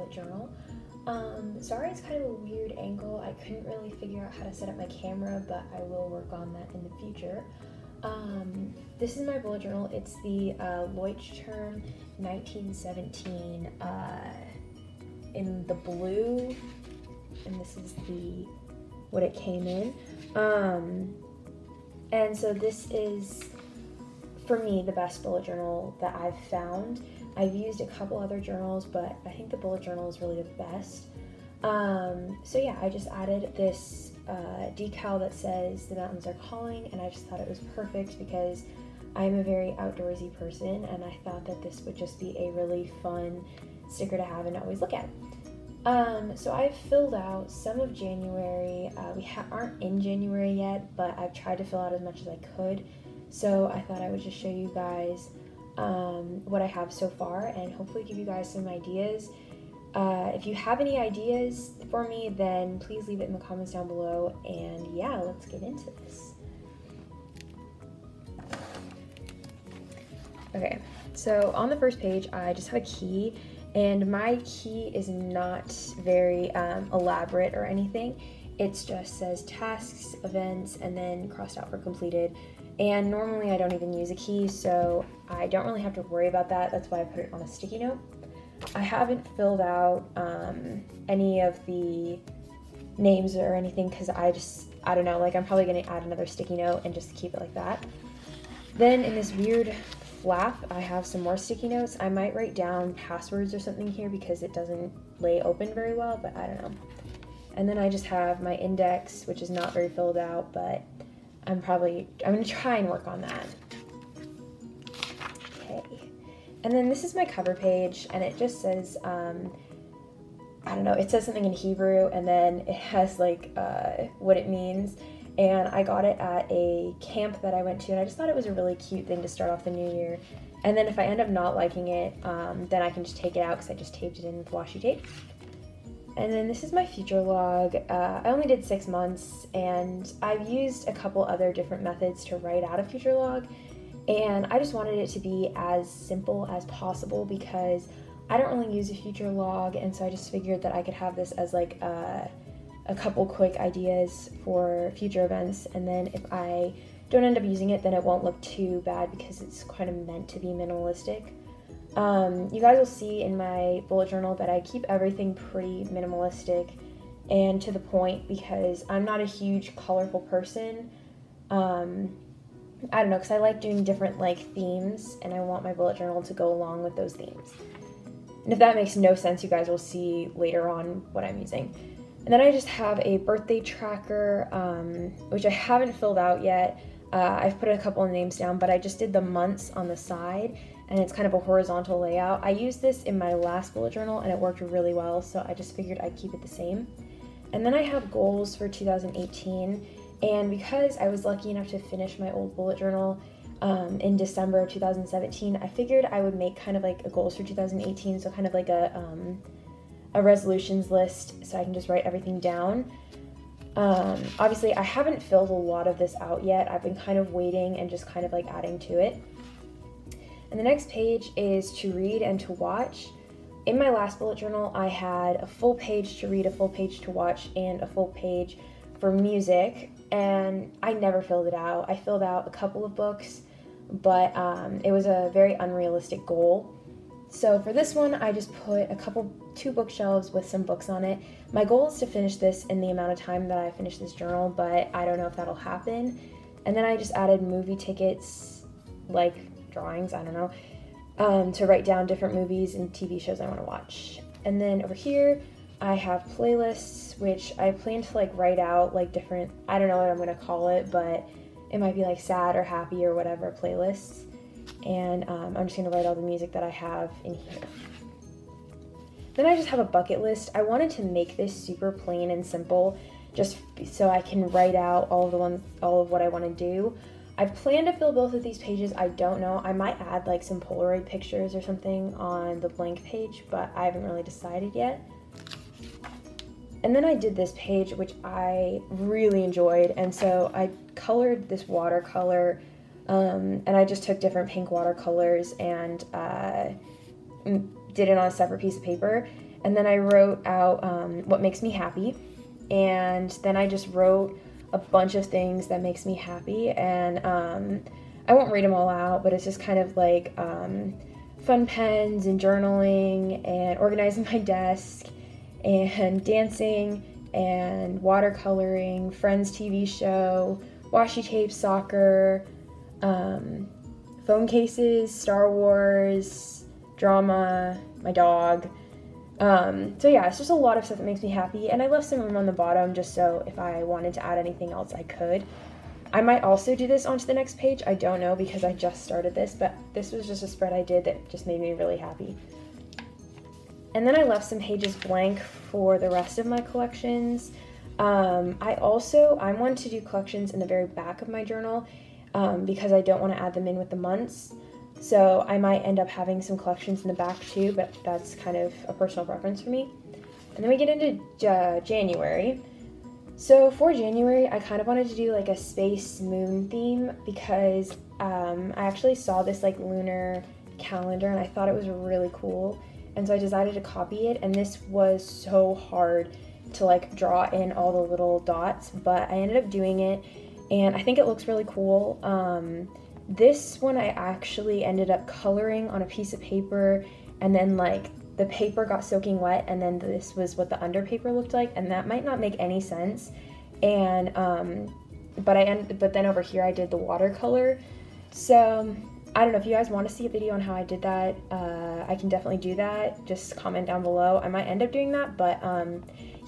bullet journal. Sorry it's kind of a weird angle. I couldn't really figure out how to set up my camera, but I will work on that in the future. This is my bullet journal. It's the Leuchtturm 1917 in the blue, and this is what it came in. And so this is, for me, the best bullet journal that I've found. I've used a couple other journals, but I think the bullet journal is really the best. So yeah, I just added this decal that says "The Mountains Are Calling," and I just thought it was perfect because I'm a very outdoorsy person, and I thought that this would just be a really fun sticker to have and always look at. So I've filled out some of January. We aren't in January yet, but I've tried to fill out as much as I could. So I thought I would just show you guys what I have so far and hopefully give you guys some ideas. If you have any ideas for me, then please leave it in the comments down below. And yeah, let's get into this. Okay, so on the first page, I just have a key. And my key is not very elaborate or anything. It just says tasks, events, and then crossed out for completed. And normally I don't even use a key, so I don't really have to worry about that. That's why I put it on a sticky note. I haven't filled out any of the names or anything because I don't know, like I'm probably gonna add another sticky note and just keep it like that. Then in this weird flap, I have some more sticky notes. I might write down passwords or something here because it doesn't lay open very well, but I don't know. And then I just have my index, which is not very filled out, but I'm gonna try and work on that. Okay. And then this is my cover page, and it just says, I don't know, it says something in Hebrew, and then it has like what it means. And I got it at a camp that I went to, and I just thought it was a really cute thing to start off the new year. And then if I end up not liking it, then I can just take it out because I just taped it in with washi tape. And then this is my future log. I only did 6 months, and I've used a couple other different methods to write out a future log, and I just wanted it to be as simple as possible because I don't really use a future log, and so I just figured that I could have this as like a couple quick ideas for future events, and then if I don't end up using it, then it won't look too bad because it's kind of meant to be minimalistic. You guys will see in my bullet journal that I keep everything pretty minimalistic and to the point because I'm not a huge colorful person. I don't know, because I like doing different like themes, and I want my bullet journal to go along with those themes. And if that makes no sense, you guys will see later on what I'm using. And then I just have a birthday tracker, which I haven't filled out yet. I've put a couple of names down, but I just did the months on the side, and it's kind of a horizontal layout. I used this in my last bullet journal, and it worked really well, so I just figured I'd keep it the same. And then I have goals for 2018, and because I was lucky enough to finish my old bullet journal in December of 2017, I figured I would make kind of like a goals for 2018, so kind of like a resolutions list, so I can just write everything down. Obviously, I haven't filled a lot of this out yet. I've been kind of waiting and just kind of like adding to it. And the next page is to read and to watch. In my last bullet journal, I had a full page to read, a full page to watch, and a full page for music, and I never filled it out. I filled out a couple of books, but it was a very unrealistic goal. So for this one, I just put two bookshelves with some books on it. My goal is to finish this in the amount of time that I finish this journal, but I don't know if that'll happen. And then I just added movie tickets, like drawings, I don't know, to write down different movies and TV shows I want to watch. And then over here, I have playlists, which I plan to like write out like different, I don't know what I'm going to call it, but it might be like sad or happy or whatever playlists. And I'm just going to write all the music that I have in here. Then I just have a bucket list. I wanted to make this super plain and simple just so I can write out all of what I want to do. I plan to fill both of these pages. I don't know. I might add like some Polaroid pictures or something on the blank page, but I haven't really decided yet. And then I did this page, which I really enjoyed, and so I colored this watercolor, and I just took different pink watercolors and did it on a separate piece of paper. And then I wrote out what makes me happy. And then I just wrote a bunch of things that makes me happy. And I won't read them all out, but it's just kind of like fun pens and journaling and organizing my desk and dancing and watercoloring, Friends TV show, washi tape, soccer, phone cases, Star Wars, drama, my dog. So yeah, it's just a lot of stuff that makes me happy, and I left some room on the bottom just so if I wanted to add anything else I could. I might also do this onto the next page, I don't know because I just started this, but this was just a spread I did that just made me really happy. And then I left some pages blank for the rest of my collections. I want to do collections in the very back of my journal because I don't want to add them in with the months. So I might end up having some collections in the back too, but that's kind of a personal preference for me. And then we get into January. So for January, I kind of wanted to do like a space moon theme because I actually saw this like lunar calendar and I thought it was really cool. And so I decided to copy it, and this was so hard to like draw in all the little dots, but I ended up doing it and I think it looks really cool. This one I actually ended up coloring on a piece of paper, and then like the paper got soaking wet, and then this was what the under paper looked like, and that might not make any sense. And but then over here I did the watercolor. So I don't know if you guys want to see a video on how I did that. I can definitely do that. Just comment down below. I might end up doing that, but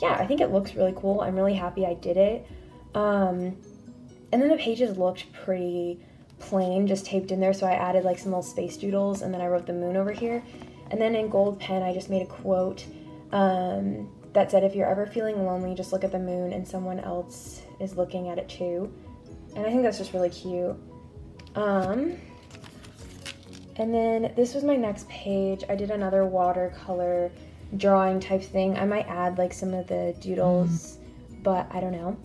yeah, I think it looks really cool. I'm really happy I did it. And then the pages looked pretty plain, just taped in there, so I added like some little space doodles, and then I wrote the moon over here. And then in gold pen I just made a quote that said, if you're ever feeling lonely, just look at the moon and someone else is looking at it too. And I think that's just really cute. And then this was my next page. I did another watercolor drawing type thing. I might add like some of the doodles, but I don't know.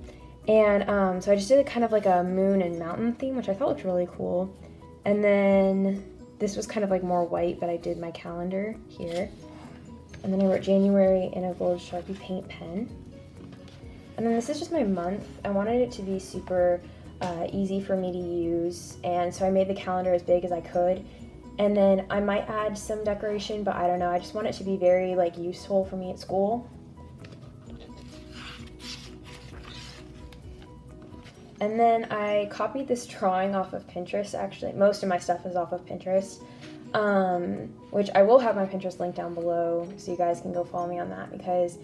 And so I just did kind of like a moon and mountain theme, which I thought looked really cool. And then this was kind of like more white, but I did my calendar here. And then I wrote January in a gold Sharpie paint pen. And then this is just my month. I wanted it to be super easy for me to use, and so I made the calendar as big as I could. And then I might add some decoration, but I don't know. I just want it to be very like useful for me at school. And then I copied this drawing off of Pinterest, actually. Most of my stuff is off of Pinterest, which I will have my Pinterest link down below, so you guys can go follow me on that because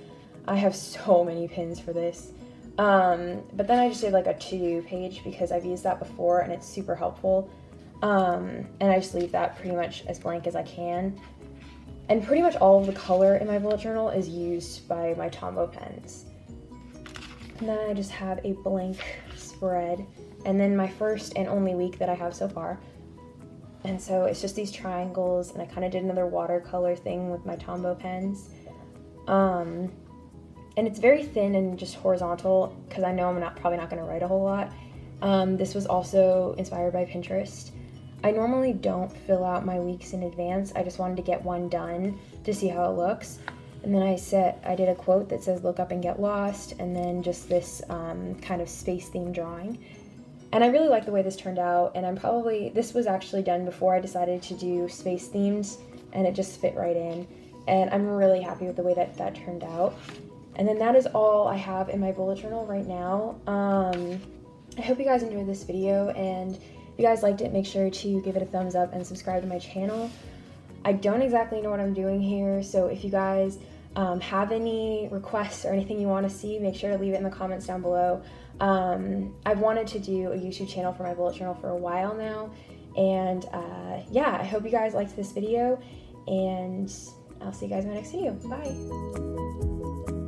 I have so many pins for this. But then I just did like a to-do page because I've used that before and it's super helpful. And I just leave that pretty much as blank as I can. And pretty much all of the color in my bullet journal is used by my Tombow pens. And then I just have a blank spread, and then my first and only week that I have so far. And so it's just these triangles, and I kind of did another watercolor thing with my Tombow pens. And it's very thin and just horizontal because I know I'm probably not going to write a whole lot. This was also inspired by Pinterest. I normally don't fill out my weeks in advance. I just wanted to get one done to see how it looks. And then I did a quote that says, look up and get lost, and then just this kind of space themed drawing. And I really like the way this turned out, and this was actually done before I decided to do space themed, and it just fit right in. And I'm really happy with the way that turned out. And then that is all I have in my bullet journal right now. I hope you guys enjoyed this video, and if you guys liked it, make sure to give it a thumbs up and subscribe to my channel. I don't exactly know what I'm doing here, so if you guys have any requests or anything you want to see, make sure to leave it in the comments down below. I've wanted to do a YouTube channel for my bullet journal for a while now, and yeah, I hope you guys liked this video, and I'll see you guys in my next video. Bye!